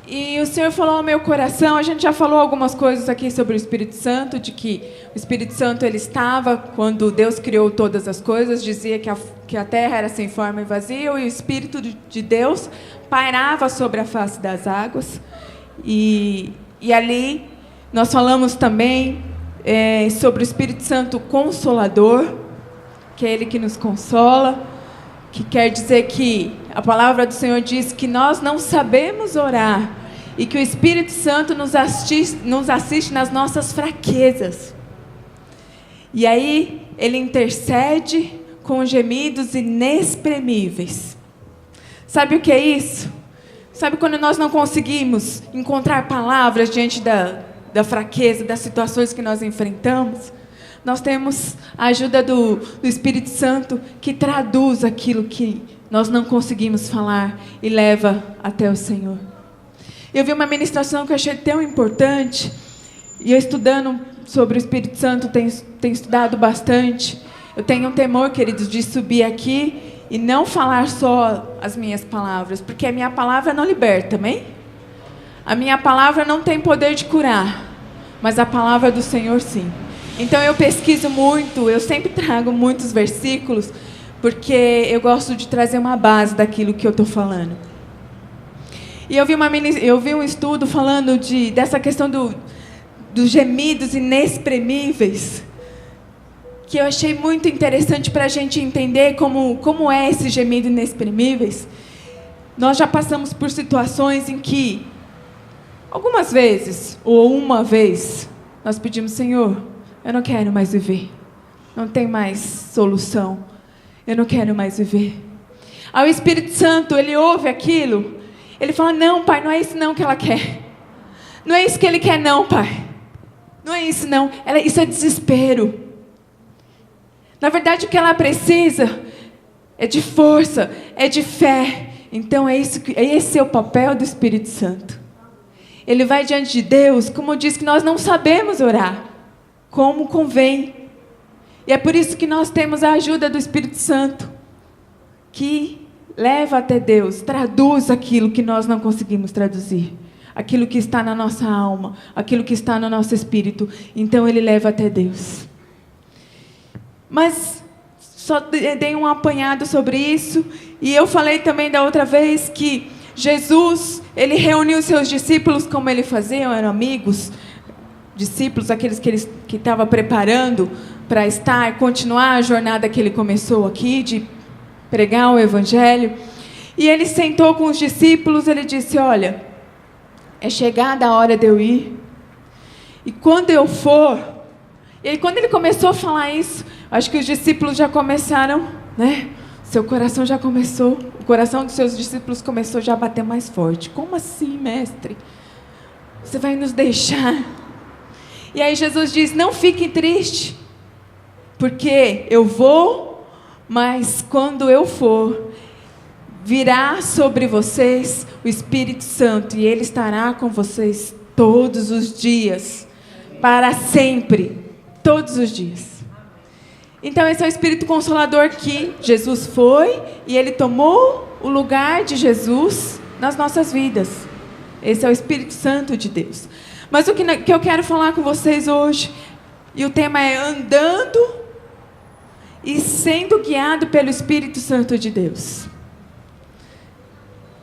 E o Senhor falou ao meu coração, a gente já falou algumas coisas aqui sobre o Espírito Santo, de que o Espírito Santo ele estava quando Deus criou todas as coisas, dizia que a terra era sem forma e vazia, e o Espírito de Deus pairava sobre a face das águas. E ali nós falamos também sobre o Espírito Santo Consolador, que é Ele que nos consola, que quer dizer que a palavra do Senhor diz que nós não sabemos orar e que o Espírito Santo nos assiste nas nossas fraquezas. E aí Ele intercede com gemidos inexprimíveis. Sabe o que é isso? Sabe quando nós não conseguimos encontrar palavras diante da fraqueza, das situações que nós enfrentamos? Nós temos a ajuda do Espírito Santo que traduz aquilo que nós não conseguimos falar e leva até o Senhor. Eu vi uma ministração que eu achei tão importante, e eu estudando sobre o Espírito Santo, tenho estudado bastante. Eu tenho um temor, queridos, de subir aqui e não falar só as minhas palavras, porque a minha palavra não liberta, amém? A minha palavra não tem poder de curar, mas a palavra do Senhor sim. Então eu pesquiso muito, eu sempre trago muitos versículos, porque eu gosto de trazer uma base daquilo que eu estou falando. E eu vi um estudo falando dessa questão dos gemidos inexprimíveis, que eu achei muito interessante para a gente entender como é esse gemido inexprimíveis. Nós já passamos por situações em que, algumas vezes, ou uma vez, nós pedimos: Senhor, eu não quero mais viver. Não tem mais solução. Eu não quero mais viver. Aí o Espírito Santo, ele ouve aquilo. Ele fala: não, Pai, não é isso não que ela quer. Não é isso que ele quer não, Pai. Não é isso não. Isso é desespero. Na verdade, o que ela precisa é de força, é de fé. Então, esse é o papel do Espírito Santo. Ele vai diante de Deus, como diz que nós não sabemos orar como convém. E é por isso que nós temos a ajuda do Espírito Santo, que leva até Deus, traduz aquilo que nós não conseguimos traduzir, aquilo que está na nossa alma, aquilo que está no nosso espírito. Então ele leva até Deus. Mas só dei um apanhado sobre isso, e eu falei também da outra vez que Jesus, ele reuniu os seus discípulos como ele fazia, eram amigos, discípulos, aqueles que estava preparando para continuar a jornada que ele começou aqui, de pregar o Evangelho. E ele sentou com os discípulos, ele disse: olha, é chegada a hora de eu ir, e quando eu for... E aí, quando ele começou a falar isso, acho que os discípulos já começaram, né? Seu coração já começou, o coração dos seus discípulos começou já a bater mais forte. Como assim, mestre? Você vai nos deixar? E aí Jesus diz: não fiquem tristes, porque eu vou, mas quando eu for, virá sobre vocês o Espírito Santo, e Ele estará com vocês todos os dias, para sempre, todos os dias. Então esse é o Espírito Consolador que Jesus foi, e Ele tomou o lugar de Jesus nas nossas vidas. Esse é o Espírito Santo de Deus. Mas o que eu quero falar com vocês hoje, e o tema é andando e sendo guiado pelo Espírito Santo de Deus.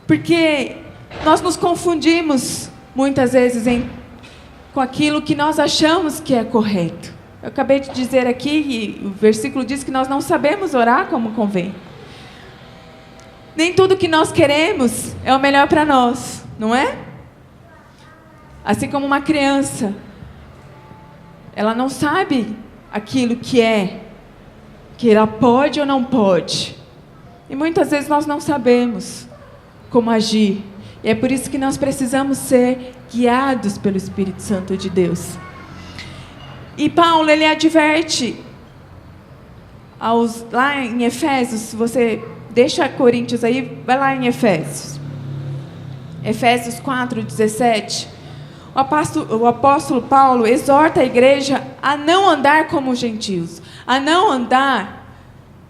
Porque nós nos confundimos muitas vezes com aquilo que nós achamos que é correto. Eu acabei de dizer aqui, e o versículo diz que nós não sabemos orar como convém. Nem tudo que nós queremos é o melhor para nós, não é? Assim como uma criança, ela não sabe aquilo que ela pode ou não pode. E muitas vezes nós não sabemos como agir. E é por isso que nós precisamos ser guiados pelo Espírito Santo de Deus. E Paulo, ele adverte lá em Efésios, se você deixa Coríntios aí, vai lá em Efésios. Efésios 4:17. O apóstolo Paulo exorta a igreja a não andar como os gentios, a não andar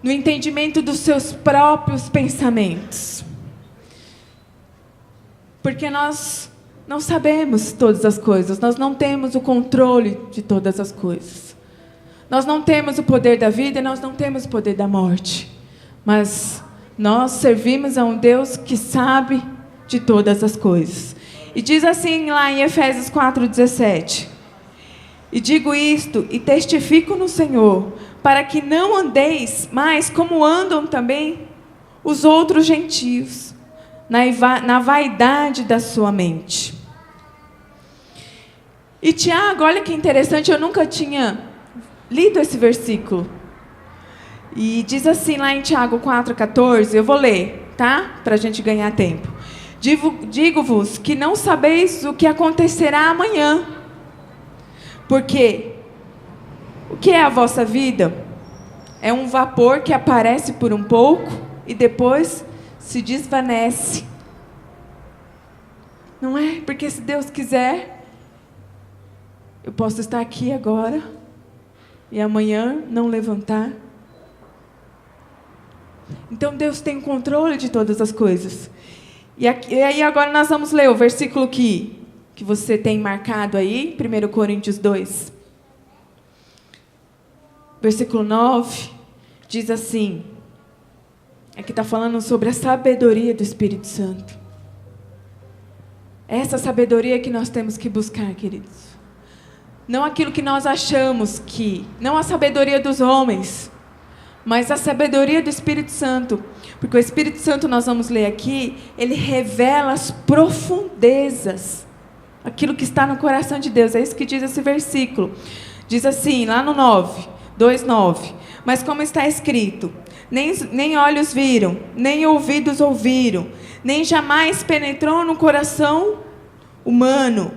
no entendimento dos seus próprios pensamentos. Porque nós não sabemos todas as coisas, nós não temos o controle de todas as coisas. Nós não temos o poder da vida e nós não temos o poder da morte. Mas nós servimos a um Deus que sabe de todas as coisas. E diz assim lá em Efésios 4:17: e digo isto e testifico no Senhor, para que não andeis mais como andam também os outros gentios, na vaidade da sua mente. E Tiago, olha que interessante, eu nunca tinha lido esse versículo. E diz assim lá em Tiago 4:14, eu vou ler, tá? Para a gente ganhar tempo. Digo-vos que não sabeis o que acontecerá amanhã. Porque o que é a vossa vida? É um vapor que aparece por um pouco e depois se desvanece. Não é? Porque se Deus quiser, eu posso estar aqui agora e amanhã não levantar. Então Deus tem controle de todas as coisas. E aí agora nós vamos ler o versículo que você tem marcado aí, 1 Coríntios 2. Versículo 9, diz assim, aqui está falando sobre a sabedoria do Espírito Santo. Essa sabedoria que nós temos que buscar, queridos. Não aquilo que nós achamos que, não a sabedoria dos homens, mas a sabedoria do Espírito Santo. Porque o Espírito Santo, nós vamos ler aqui, ele revela as profundezas, aquilo que está no coração de Deus. É isso que diz esse versículo. Diz assim, lá no 2:9. Mas como está escrito, nem olhos viram, nem ouvidos ouviram, nem jamais penetrou no coração humano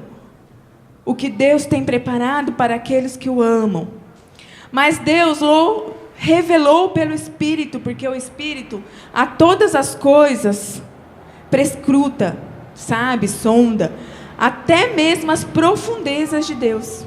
o que Deus tem preparado para aqueles que o amam. Mas Deus o revelou pelo Espírito, porque o Espírito a todas as coisas prescruta, sabe, sonda, até mesmo as profundezas de Deus.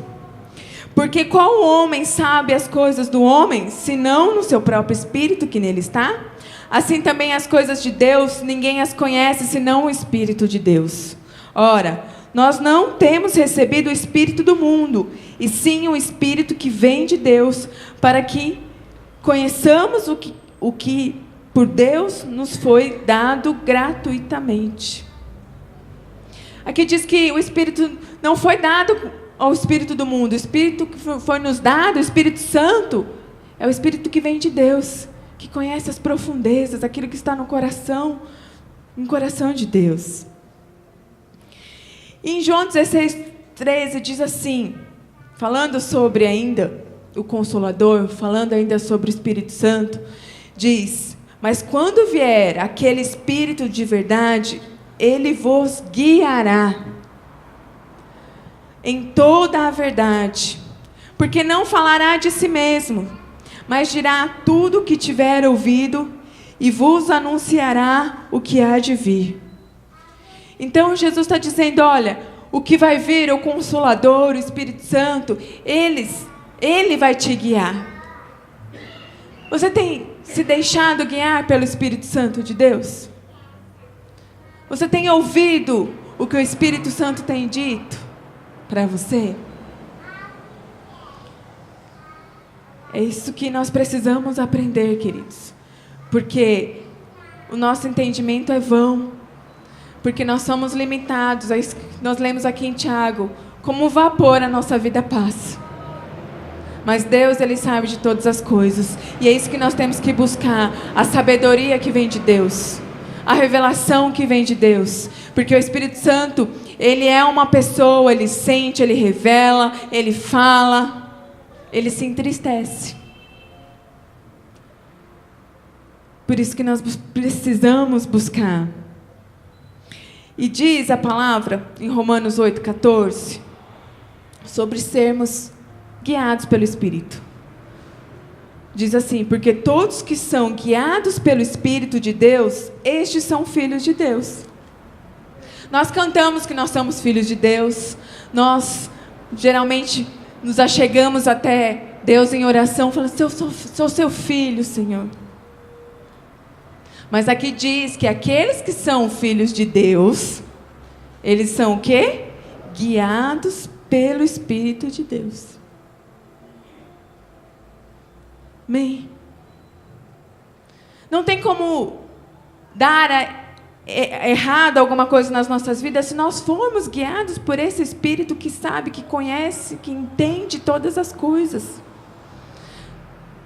Porque qual homem sabe as coisas do homem, senão no seu próprio Espírito que nele está? Assim também as coisas de Deus, ninguém as conhece, senão o Espírito de Deus. Ora, nós não temos recebido o Espírito do mundo, e sim o Espírito que vem de Deus, para que conheçamos o que por Deus nos foi dado gratuitamente. Aqui diz que o Espírito não foi dado ao Espírito do mundo. O Espírito que foi nos dado, o Espírito Santo, é o Espírito que vem de Deus, que conhece as profundezas, aquilo que está no coração de Deus. E em João 16:13 diz assim, falando sobre ainda o Consolador, falando ainda sobre o Espírito Santo, diz: mas quando vier aquele Espírito de verdade, ele vos guiará em toda a verdade, porque não falará de si mesmo, mas dirá tudo o que tiver ouvido e vos anunciará o que há de vir. Então Jesus está dizendo, olha, o que vai vir, o Consolador, o Espírito Santo, ele vai te guiar. Você tem se deixado guiar pelo Espírito Santo de Deus? Você tem ouvido o que o Espírito Santo tem dito para você? É isso que nós precisamos aprender, queridos. Porque o nosso entendimento é vão. Porque nós somos limitados. Nós lemos aqui em Tiago, como vapor a nossa vida passa. Mas Deus, Ele sabe de todas as coisas. E é isso que nós temos que buscar. A sabedoria que vem de Deus. A revelação que vem de Deus. Porque o Espírito Santo, Ele é uma pessoa, Ele sente, Ele revela, Ele fala, Ele se entristece. Por isso que nós precisamos buscar. E diz a palavra, em Romanos 8:14, sobre sermos guiados pelo Espírito. Diz assim, porque todos que são guiados pelo Espírito de Deus, estes são filhos de Deus. Nós cantamos que nós somos filhos de Deus. Nós, geralmente, nos achegamos até Deus em oração, falando, sou seu filho, Senhor. Mas aqui diz que aqueles que são filhos de Deus, Eles são o quê? Guiados pelo Espírito de Deus. Amém? Não tem como dar errado alguma coisa nas nossas vidas se nós formos guiados por esse Espírito que sabe, que conhece, que entende todas as coisas.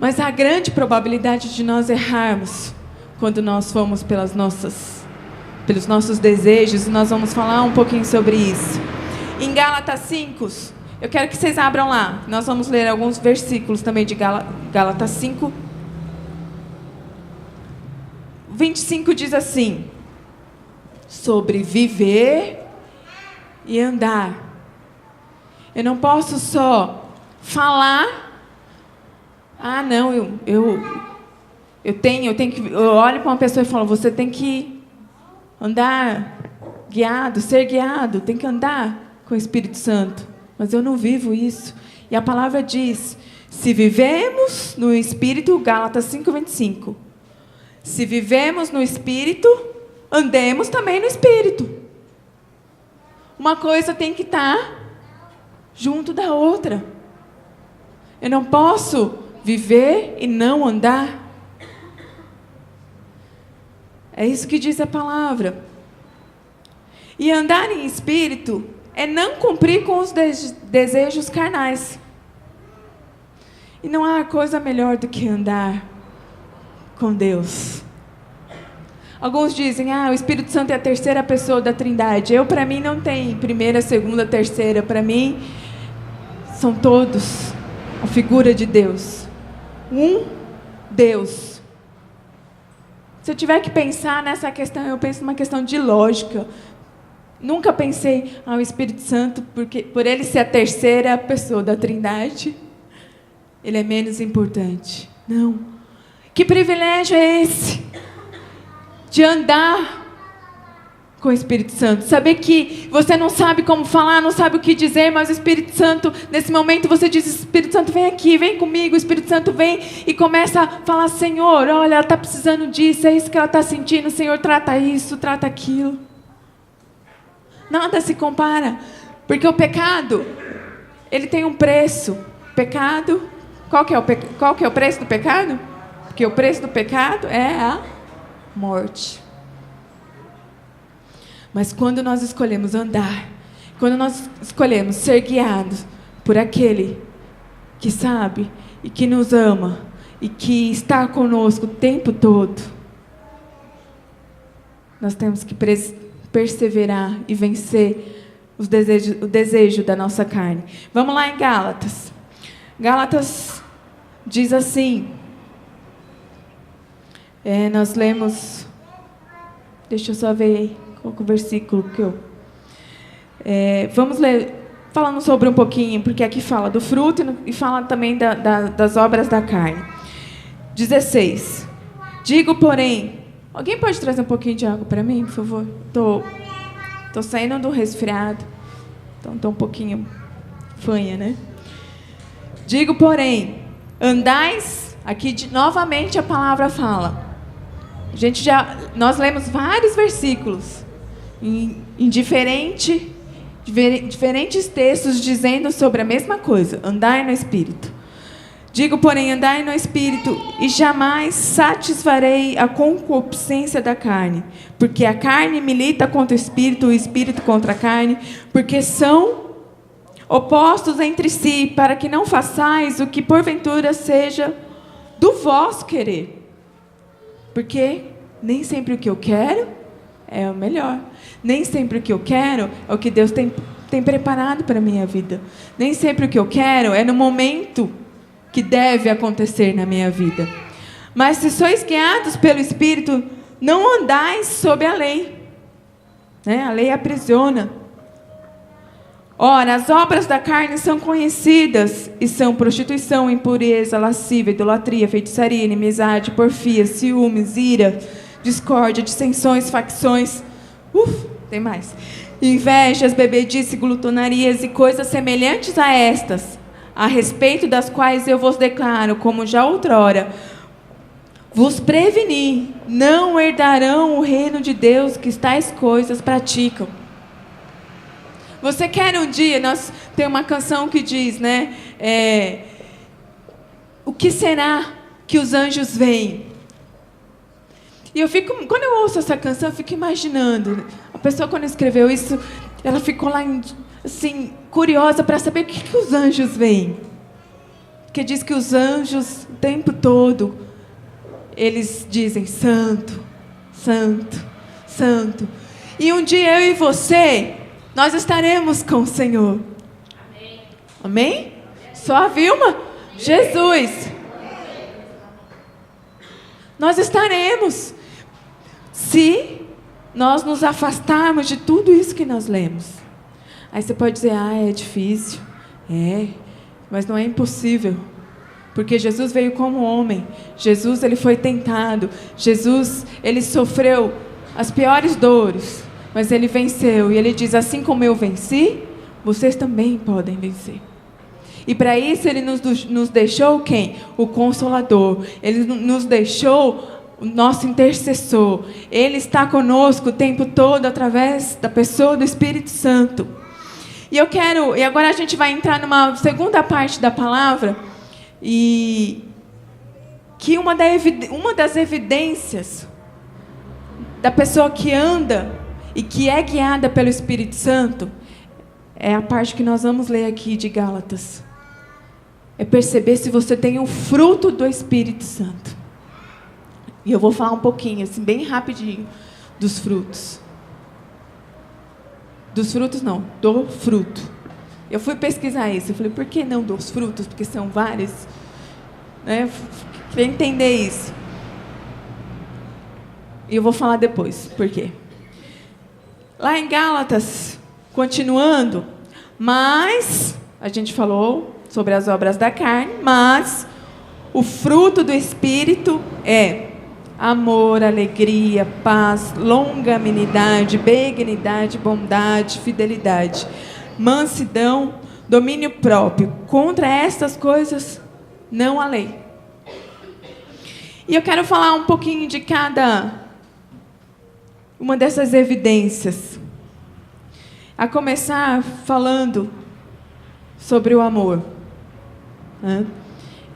Mas há grande probabilidade de nós errarmos quando nós formos pelos nossos desejos, e nós vamos falar um pouquinho sobre isso. Em Gálatas 5, eu quero que vocês abram lá. Nós vamos ler alguns versículos também de Gálatas 5. 25 diz assim: sobre viver e andar. Eu não posso só falar. Ah, não, eu olho para uma pessoa e falo, você tem que andar guiado, ser guiado, tem que andar com o Espírito Santo. Mas eu não vivo isso. E a palavra diz, se vivemos no Espírito, Gálatas 5:25. Se vivemos no Espírito, andemos também no Espírito. Uma coisa tem que estar junto da outra. Eu não posso viver e não andar. É isso que diz a palavra. E andar em espírito é não cumprir com os desejos carnais. E não há coisa melhor do que andar com Deus. Alguns dizem, o Espírito Santo é a terceira pessoa da Trindade. Para mim, não tem primeira, segunda, terceira. Para mim, são todos a figura de Deus. Um Deus. Se eu tiver que pensar nessa questão, eu penso numa questão de lógica. Nunca pensei, o Espírito Santo, porque por ele ser a terceira pessoa da Trindade, ele é menos importante. Não. Que privilégio é esse? De andar com o Espírito Santo. Saber que você não sabe como falar, não sabe o que dizer, mas o Espírito Santo, nesse momento você diz, Espírito Santo, vem aqui, vem comigo. O Espírito Santo vem e começa a falar, Senhor, olha, ela está precisando disso, é isso que ela está sentindo, Senhor, trata isso, trata aquilo. Nada se compara, porque o pecado, ele tem um preço. Pecado, qual que é o preço do pecado? Porque o preço do pecado é a morte. Mas quando nós escolhemos andar, quando nós escolhemos ser guiados por aquele que sabe e que nos ama e que está conosco o tempo todo, nós temos que perseverar e vencer o desejo da nossa carne. Vamos lá em Gálatas. Gálatas diz assim, nós lemos, deixa eu só ver aí, qual que é o versículo que eu... vamos ler, falando sobre um pouquinho, porque aqui fala do fruto e fala também das obras da carne. 16. Digo, porém... Alguém pode trazer um pouquinho de água para mim, por favor? Tô saindo do resfriado, então estou um pouquinho fanha, né? Digo, porém, andais... Aqui novamente a palavra fala. Nós lemos vários versículos em diferentes textos dizendo sobre a mesma coisa, andai no Espírito. Digo, porém, andai no Espírito e jamais satisfarei a concupiscência da carne, porque a carne milita contra o Espírito contra a carne, porque são opostos entre si, para que não façais o que porventura seja do vosso querer. Porque nem sempre o que eu quero é o melhor. Nem sempre o que eu quero é o que Deus tem preparado para a minha vida. Nem sempre o que eu quero é no momento que deve acontecer na minha vida. Mas se sois guiados pelo Espírito, não andais sob a lei. A lei aprisiona. Ora, as obras da carne são conhecidas e são prostituição, impureza, lascívia, idolatria, feitiçaria, inimizade, porfia, ciúmes, ira, discórdia, dissensões, facções, tem mais, invejas, bebedice, glutonarias e coisas semelhantes a estas, a respeito das quais eu vos declaro, como já outrora, vos preveni, não herdarão o reino de Deus que tais coisas praticam. Você quer um dia, nós tem uma canção que diz, né? O que será que os anjos veem? E eu fico, quando eu ouço essa canção, eu fico imaginando. A pessoa, quando escreveu isso, ela ficou lá, assim, curiosa para saber o que os anjos veem. Porque diz que os anjos, o tempo todo, eles dizem: Santo, Santo, Santo. E um dia eu e você, nós estaremos com o Senhor. Amém? Amém? Só a Vilma? Jesus. Nós estaremos. Se nós nos afastarmos de tudo isso que nós lemos. Aí você pode dizer: é difícil. Mas não é impossível. Porque Jesus veio como homem. Jesus, ele foi tentado. Jesus, ele sofreu as piores dores. Mas ele venceu. E ele diz: assim como eu venci, vocês também podem vencer. E para isso ele nos deixou quem? O Consolador. Ele nos deixou o nosso intercessor. Ele está conosco o tempo todo através da pessoa do Espírito Santo. E agora a gente vai entrar numa segunda parte da palavra, e que uma das evidências da pessoa que anda e que é guiada pelo Espírito Santo é a parte que nós vamos ler aqui de Gálatas. É perceber se você tem o fruto do Espírito Santo. E eu vou falar um pouquinho, assim, bem rapidinho, dos frutos. Dos frutos não, do fruto. Eu fui pesquisar isso, eu falei: por que não dos frutos? Porque são vários. Né? Queria entender isso. E eu vou falar depois, por quê. Lá em Gálatas, continuando, mas, a gente falou sobre as obras da carne, mas o fruto do Espírito é amor, alegria, paz, longanimidade, benignidade, bondade, fidelidade, mansidão, domínio próprio. Contra estas coisas não há lei. E eu quero falar um pouquinho de cada uma dessas evidências. A começar falando sobre o amor.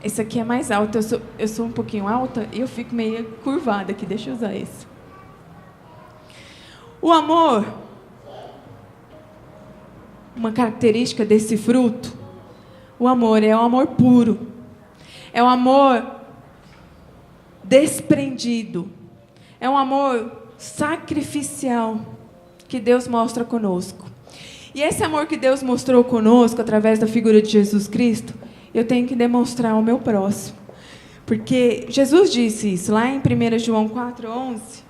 Esse aqui é mais alto, eu sou um pouquinho alta e eu fico meio curvada aqui, deixa eu usar esse. O amor, uma característica desse fruto, o amor é um amor puro, é um amor desprendido, é um amor sacrificial que Deus mostra conosco. E esse amor que Deus mostrou conosco através da figura de Jesus Cristo, eu tenho que demonstrar ao meu próximo. Porque Jesus disse isso lá em 1 João 4,11.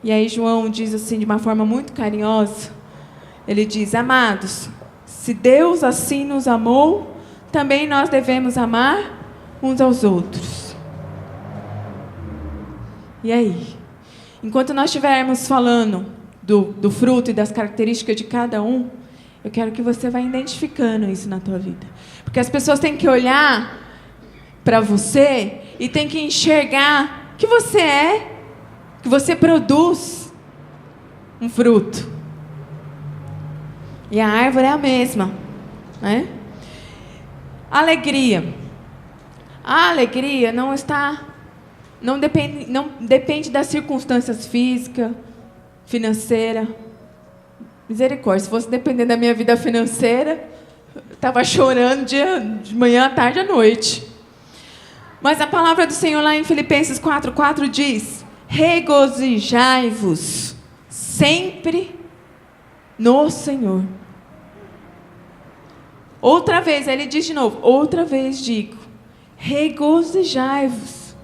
E aí João diz assim, de uma forma muito carinhosa, ele diz: amados, se Deus assim nos amou, também nós devemos amar uns aos outros. E aí? Enquanto nós estivermos falando do fruto e das características de cada um, eu quero que você vá identificando isso na tua vida. Porque as pessoas têm que olhar para você e têm que enxergar que você é, que você produz um fruto. E a árvore é a mesma, né? Alegria. A alegria não depende das circunstâncias físicas, financeiras. Misericórdia, se fosse depender da minha vida financeira, eu estava chorando de manhã, à tarde, à noite. Mas a palavra do Senhor lá em Filipenses 4,4 diz: regozijai-vos sempre no Senhor. Outra vez, ele diz de novo, outra vez digo, regozijai-vos.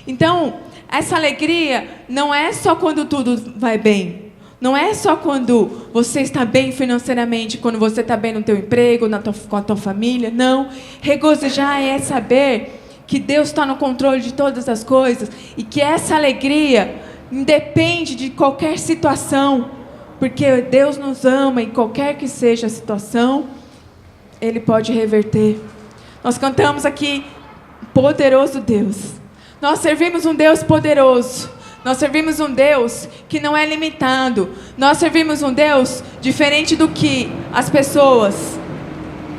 Então, essa alegria não é só quando tudo vai bem. Não é só quando você está bem financeiramente, quando você está bem no teu emprego, com a tua família. Não. Regozijar é saber que Deus está no controle de todas as coisas e que essa alegria independe de qualquer situação, porque Deus nos ama e qualquer que seja a situação, Ele pode reverter. Nós cantamos aqui, poderoso Deus. Nós servimos um Deus poderoso. Nós servimos um Deus que não é limitado. Nós servimos um Deus diferente do que as pessoas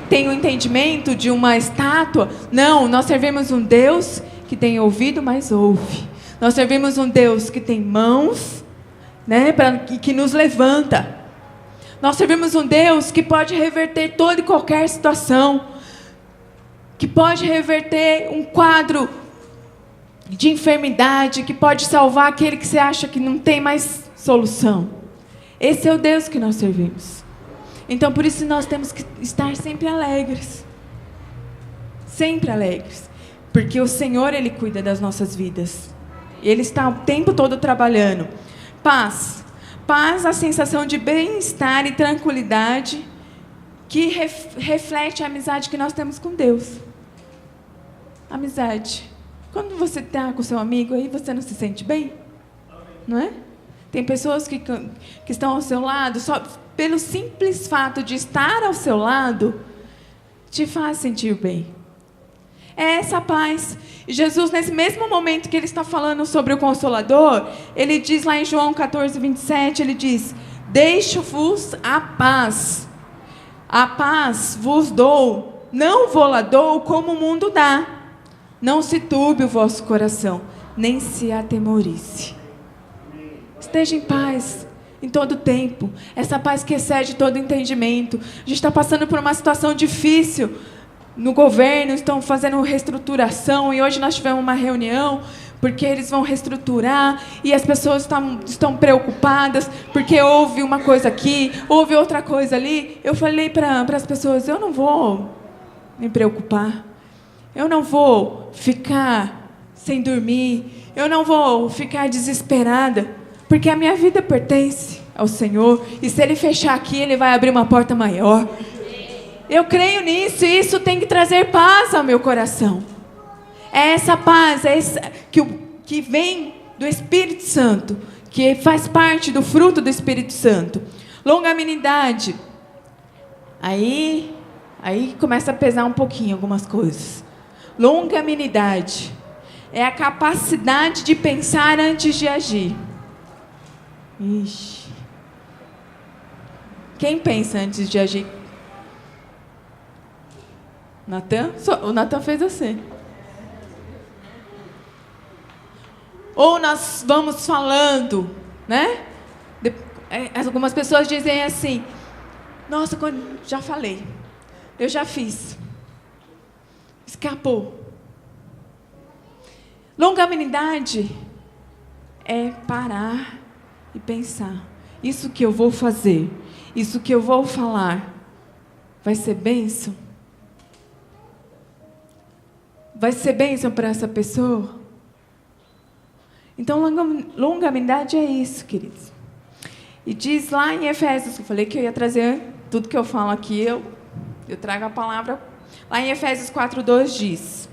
têm o entendimento de uma estátua. Não, nós servimos um Deus que tem ouvido, mas ouve. Nós servimos um Deus que tem mãos, né, que nos levanta. Nós servimos um Deus que pode reverter toda e qualquer situação, que pode reverter um quadro de enfermidade, que pode salvar aquele que você acha que não tem mais solução. Esse é o Deus que nós servimos. Então, por isso nós temos que estar sempre alegres. Sempre alegres. Porque o Senhor, Ele cuida das nossas vidas. Ele está o tempo todo trabalhando. Paz. Paz, a sensação de bem-estar e tranquilidade que reflete a amizade que nós temos com Deus. Amizade. Quando você está com seu amigo aí, você não se sente bem? Não é? Tem pessoas que estão ao seu lado, só pelo simples fato de estar ao seu lado, te faz sentir bem. É essa paz. E Jesus, nesse mesmo momento que Ele está falando sobre o Consolador, Ele diz lá em João 14, 27, Ele diz: deixo-vos a paz vos dou, não vou-la dou como o mundo dá. Não se turbe o vosso coração, nem se atemorize. Esteja em paz em todo tempo. Essa paz que excede todo entendimento. A gente está passando por uma situação difícil no governo, estão fazendo reestruturação, e hoje nós tivemos uma reunião, porque eles vão reestruturar, e as pessoas estão preocupadas, porque houve uma coisa aqui, houve outra coisa ali. Eu falei para as pessoas, eu não vou me preocupar, eu não vou ficar sem dormir, eu não vou ficar desesperada, porque a minha vida pertence ao Senhor, e se Ele fechar aqui, Ele vai abrir uma porta maior. Eu creio nisso, e isso tem que trazer paz ao meu coração. É essa paz, que vem do Espírito Santo, que faz parte do fruto do Espírito Santo. Longanimidade. Aí começa a pesar um pouquinho algumas coisas. Longanimidade é a capacidade de pensar antes de agir. Ixi. Quem pensa antes de agir? Natan? O Natan fez assim. Ou nós vamos falando, né? Algumas pessoas dizem assim: nossa, já falei, eu já fiz, escapou. Longanimidade é parar e pensar: isso que eu vou fazer, isso que eu vou falar, vai ser bênção? Vai ser bênção para essa pessoa? Então, longanimidade é isso, queridos. E diz lá em Efésios, eu falei que eu ia trazer tudo que eu falo aqui, eu trago a palavra. Lá em Efésios 4:2 diz: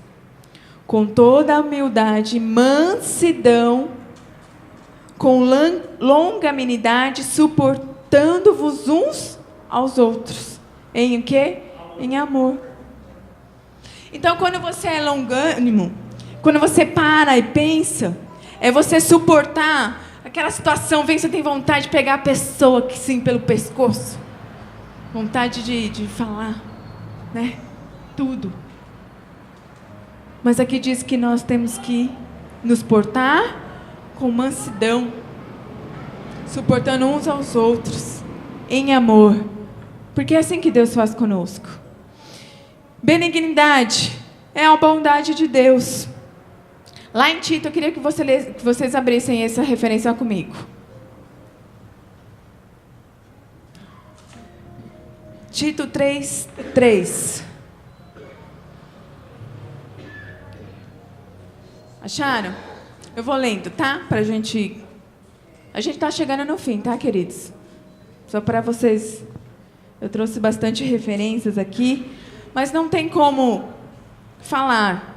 com toda a humildade, mansidão, com longanimidade, suportando-vos uns aos outros. Em o quê? Em amor. Então, quando você é longânimo, quando você para e pensa, é você suportar aquela situação, vem, você tem vontade de pegar a pessoa que sim pelo pescoço, vontade de falar, né? Tudo. Mas aqui diz que nós temos que nos portar com mansidão, suportando uns aos outros, em amor, porque é assim que Deus faz conosco. Benignidade é a bondade de Deus. Lá em Tito, eu queria que vocês abrissem essa referência comigo. Tito 3:3. Acharam? Eu vou lendo, tá? A gente está chegando no fim, tá, queridos? Só para vocês. Eu trouxe bastante referências aqui, mas não tem como falar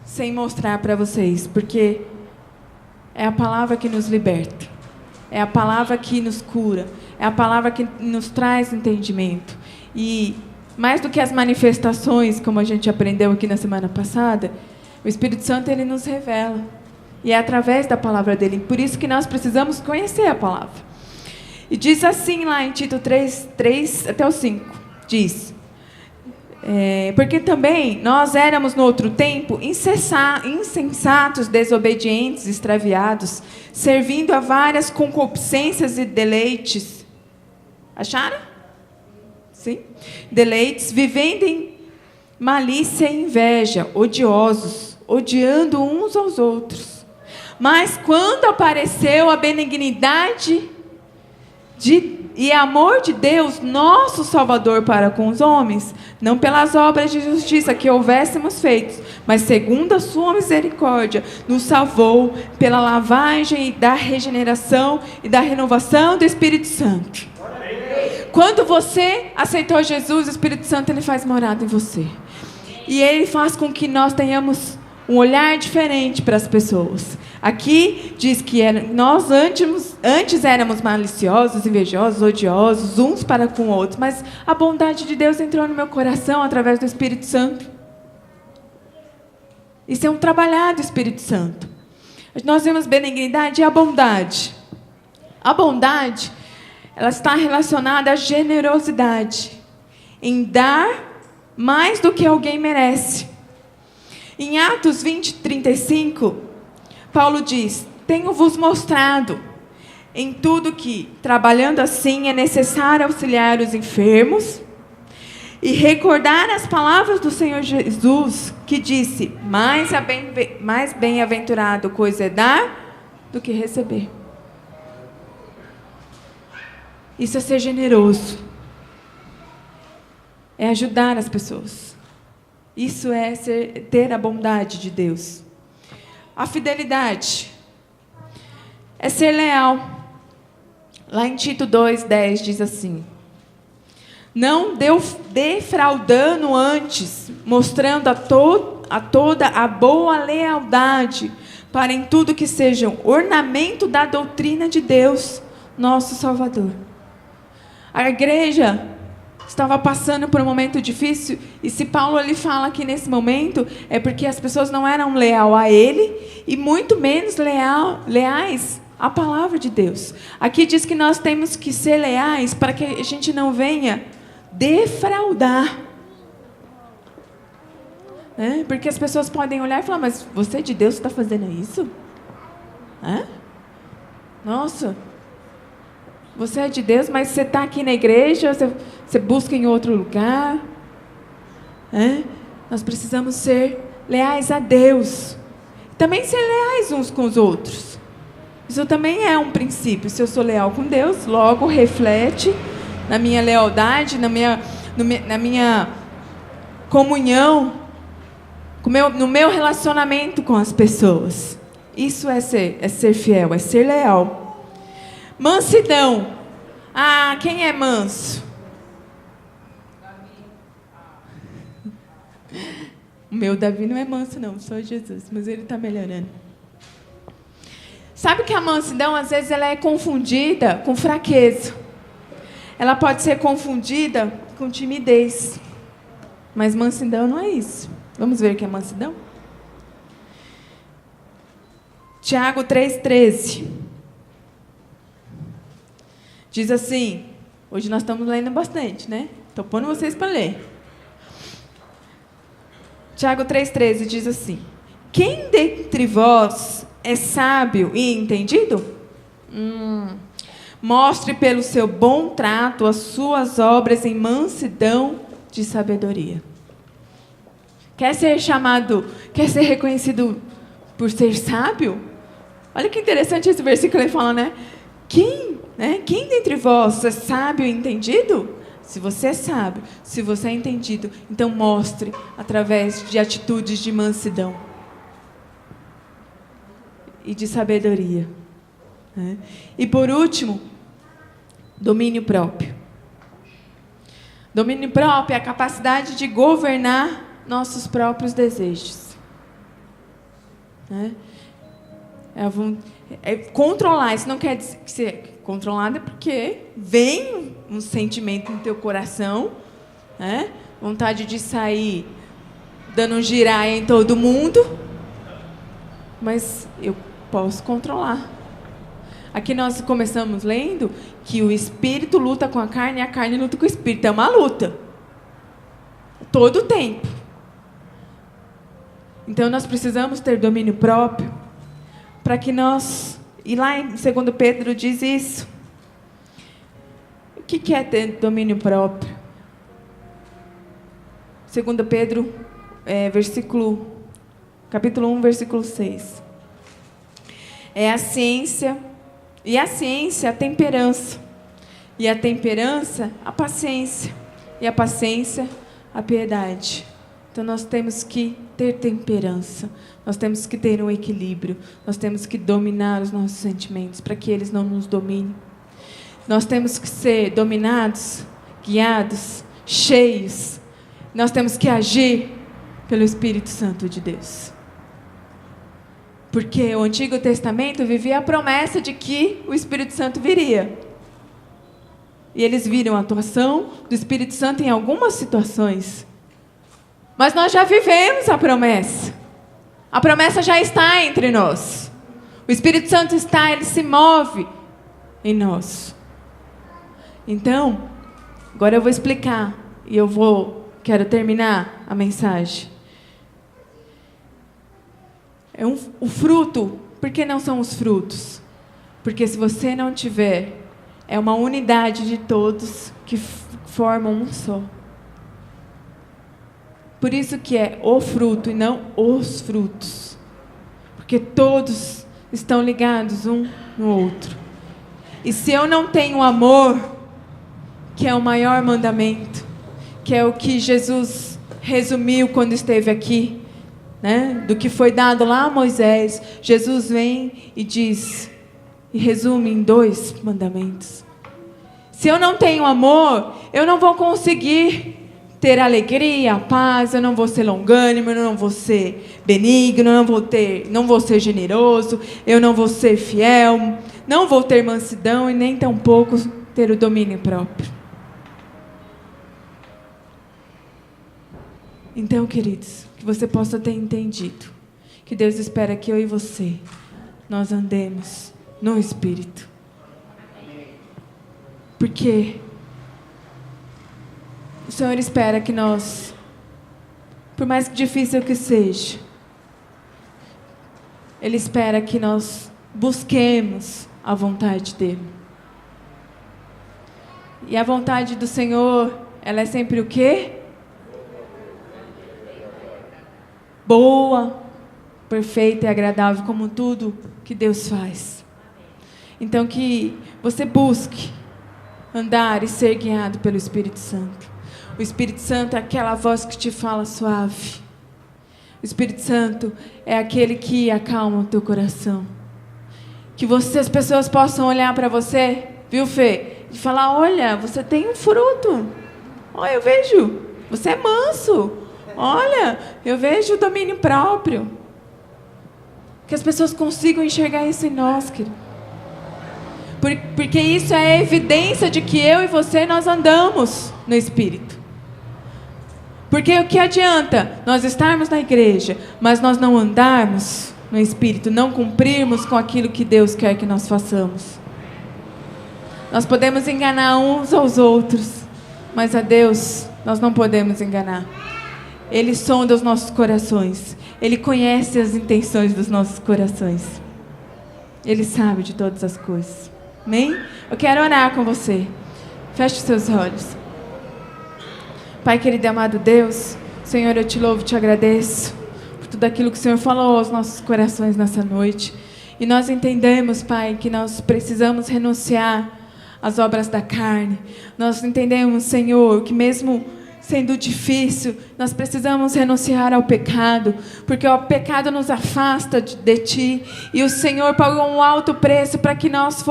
sem mostrar para vocês, porque é a palavra que nos liberta, é a palavra que nos cura, é a palavra que nos traz entendimento. E mais do que as manifestações, como a gente aprendeu aqui na semana passada, o Espírito Santo, ele nos revela, e é através da palavra dele. Por isso que nós precisamos conhecer a palavra. E diz assim lá em Tito 3 até o 5, diz... porque também nós éramos no outro tempo insensatos, desobedientes, extraviados, servindo a várias concupiscências e deleites. Acharam? Sim? Deleites, vivendo em malícia e inveja, odiosos, odiando uns aos outros. Mas quando apareceu a benignidade e amor de Deus, nosso Salvador para com os homens, não pelas obras de justiça que houvéssemos feito, mas segundo a sua misericórdia, nos salvou pela lavagem da regeneração e da renovação do Espírito Santo. Quando você aceitou Jesus, o Espírito Santo ele faz morada em você. E ele faz com que nós tenhamos um olhar diferente para as pessoas. Aqui diz que nós antes éramos maliciosos, invejosos, odiosos, uns para com outros, mas a bondade de Deus entrou no meu coração através do Espírito Santo. Isso é um trabalhar do Espírito Santo. Nós vemos benignidade e a bondade. A bondade, ela está relacionada à generosidade, em dar mais do que alguém merece. Em Atos 20:35, Paulo diz: tenho-vos mostrado em tudo que, trabalhando assim, é necessário auxiliar os enfermos e recordar as palavras do Senhor Jesus, que disse: mais bem-aventurado coisa é dar do que receber. Isso é ser generoso. É ajudar as pessoas. Isso é ter a bondade de Deus. A fidelidade é ser leal. Lá em Tito 2:10 diz assim: não defraudando antes, mostrando a toda a boa lealdade, para em tudo que sejam ornamento da doutrina de Deus, nosso Salvador. A igreja estava passando por um momento difícil, e se Paulo ele fala que nesse momento é porque as pessoas não eram leal a ele e muito menos leais à palavra de Deus. Aqui diz que nós temos que ser leais para que a gente não venha defraudar. Porque as pessoas podem olhar e falar: mas você de Deus está fazendo isso? Nossa, você é de Deus, mas você está aqui na igreja, você busca em outro lugar. Nós precisamos ser leais a Deus. Também ser leais uns com os outros. Isso também é um princípio. Se eu sou leal com Deus, logo reflete na minha lealdade, na minha comunhão, no meu relacionamento com as pessoas. Isso é ser fiel, é ser leal. Mansidão. Quem é manso? O meu Davi não é manso, não, só Jesus, mas ele está melhorando. Sabe que a mansidão, às vezes, ela é confundida com fraqueza. Ela pode ser confundida com timidez. Mas mansidão não é isso. Vamos ver o que é mansidão? Tiago 3,13. Diz assim, hoje nós estamos lendo bastante, né? Estou pondo vocês para ler. Tiago 3,13 diz assim: quem dentre vós é sábio e entendido? Mostre pelo seu bom trato as suas obras em mansidão de sabedoria. Quer ser reconhecido por ser sábio? Olha que interessante esse versículo aí fala, né? Quem dentre vós é sábio e entendido? Se você é sábio, se você é entendido, então mostre através de atitudes de mansidão e de sabedoria. E por último, domínio próprio. Domínio próprio é a capacidade de governar nossos próprios desejos. Controlar, isso não quer dizer que ser controlado, é porque vem um sentimento no teu coração, vontade de sair dando giraia em todo mundo, mas eu posso controlar. Aqui nós começamos lendo que o espírito luta com a carne e a carne luta com o espírito. É uma luta. Todo o tempo. Então nós precisamos ter domínio próprio para que nós... E lá em 2 Pedro diz isso. O que é ter domínio próprio? 2 Pedro, capítulo 1, versículo 6. É a ciência, e a ciência a temperança, e a temperança a paciência, e a paciência a piedade. Então nós temos que ter temperança, nós temos que ter um equilíbrio, nós temos que dominar os nossos sentimentos para que eles não nos dominem. Nós temos que ser dominados, guiados, cheios. Nós temos que agir pelo Espírito Santo de Deus. Porque o Antigo Testamento vivia a promessa de que o Espírito Santo viria. E eles viram a atuação do Espírito Santo em algumas situações. Mas nós já vivemos a promessa. A promessa já está entre nós. O Espírito Santo está, ele se move em nós. Então, agora eu vou explicar e quero terminar a mensagem. O fruto, por que não são os frutos? Porque se você não tiver, é uma unidade de todos que formam um só. Por isso que é o fruto e não os frutos. Porque todos estão ligados um no outro. E se eu não tenho amor, que é o maior mandamento, que é o que Jesus resumiu quando esteve aqui, né? Do que foi dado lá a Moisés, Jesus vem e diz, e resume em 2 mandamentos. Se eu não tenho amor, eu não vou conseguir ter alegria, paz, eu não vou ser longânimo, eu não vou ser benigno, não vou ser generoso, eu não vou ser fiel, não vou ter mansidão e nem tampouco ter o domínio próprio. Então, queridos, que você possa ter entendido que Deus espera que eu e você, nós andemos no Espírito. Porque o Senhor espera que nós, por mais difícil que seja, Ele espera que nós busquemos a vontade dEle. E a vontade do Senhor, ela é sempre o quê? Boa, perfeita e agradável, como tudo que Deus faz. Então que você busque andar e ser guiado pelo Espírito Santo. O Espírito Santo é aquela voz que te fala suave. O Espírito Santo é aquele que acalma o teu coração. Que as pessoas possam olhar para você, viu, Fê? E falar, olha, você tem um fruto. Olha, eu vejo, você é manso. Olha, eu vejo o domínio próprio. Que as pessoas consigam enxergar isso em nós, querido. Porque isso é a evidência de que eu e você, nós andamos no Espírito. Porque o que adianta nós estarmos na igreja, mas nós não andarmos no Espírito, não cumprirmos com aquilo que Deus quer que nós façamos? Nós podemos enganar uns aos outros, mas a Deus nós não podemos enganar. Ele sonda os nossos corações. Ele conhece as intenções dos nossos corações. Ele sabe de todas as coisas. Amém? Eu quero orar com você. Feche os seus olhos. Pai querido e amado Deus, Senhor, eu te louvo e te agradeço por tudo aquilo que o Senhor falou aos nossos corações nessa noite. E nós entendemos, Pai, que nós precisamos renunciar às obras da carne. Nós entendemos, Senhor, que mesmo sendo difícil, nós precisamos renunciar ao pecado, porque o pecado nos afasta de Ti, e o Senhor pagou um alto preço para que nós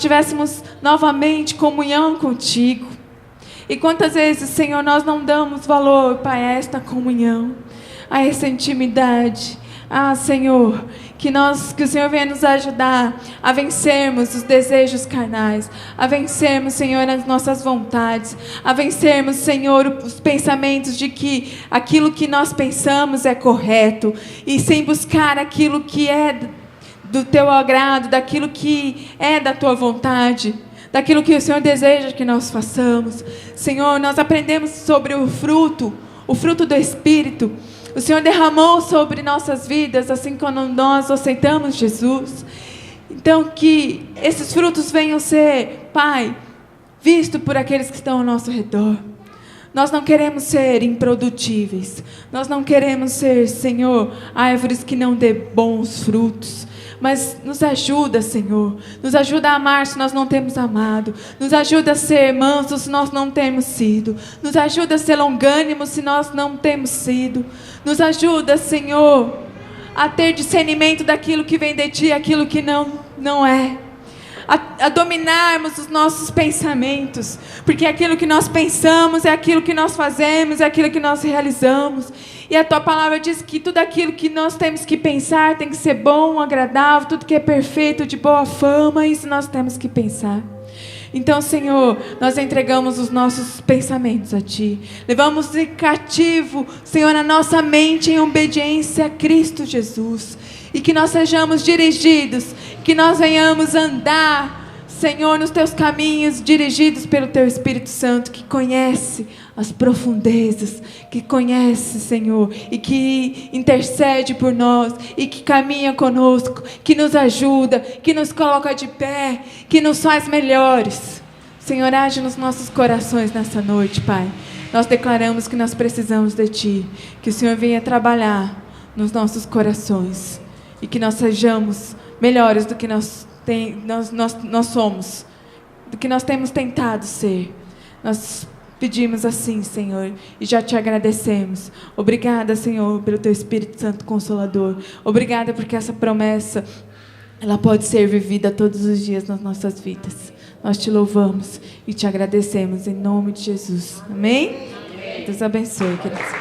tivéssemos novamente comunhão contigo. E quantas vezes, Senhor, nós não damos valor, Pai, a esta comunhão, a essa intimidade. Ah, Senhor, que o Senhor venha nos ajudar a vencermos os desejos carnais, a vencermos, Senhor, as nossas vontades, a vencermos, Senhor, os pensamentos de que aquilo que nós pensamos é correto, e sem buscar aquilo que é do teu agrado, daquilo que é da tua vontade, daquilo que o Senhor deseja que nós façamos. Senhor, nós aprendemos sobre o fruto do Espírito. O Senhor derramou sobre nossas vidas, assim quando nós aceitamos Jesus. Então, que esses frutos venham ser, Pai, vistos por aqueles que estão ao nosso redor. Nós não queremos ser improdutíveis. Nós não queremos ser, Senhor, árvores que não dê bons frutos. Mas nos ajuda, Senhor. Nos ajuda a amar se nós não temos amado. Nos ajuda a ser mansos se nós não temos sido. Nos ajuda a ser longânimos se nós não temos sido. Nos ajuda, Senhor, a ter discernimento daquilo que vem de Ti e aquilo que não é. A dominarmos os nossos pensamentos, porque aquilo que nós pensamos é aquilo que nós fazemos, é aquilo que nós realizamos. E a Tua palavra diz que tudo aquilo que nós temos que pensar tem que ser bom, agradável, tudo que é perfeito, de boa fama, isso nós temos que pensar. Então, Senhor, nós entregamos os nossos pensamentos a Ti. Levamos de cativo, Senhor, a nossa mente em obediência a Cristo Jesus. E que nós sejamos dirigidos, que nós venhamos andar, Senhor, nos Teus caminhos, dirigidos pelo Teu Espírito Santo, que conhece as profundezas, que conhece, Senhor, e que intercede por nós, e que caminha conosco, que nos ajuda, que nos coloca de pé, que nos faz melhores. Senhor, age nos nossos corações nessa noite, Pai. Nós declaramos que nós precisamos de Ti, que o Senhor venha trabalhar nos nossos corações, e que nós sejamos melhores do que nós somos, do que nós temos tentado ser. Nós pedimos assim, Senhor, e já Te agradecemos. Obrigada, Senhor, pelo Teu Espírito Santo Consolador. Obrigada porque essa promessa, ela pode ser vivida todos os dias nas nossas vidas. Nós Te louvamos e Te agradecemos em nome de Jesus. Amém? Deus abençoe, queridos.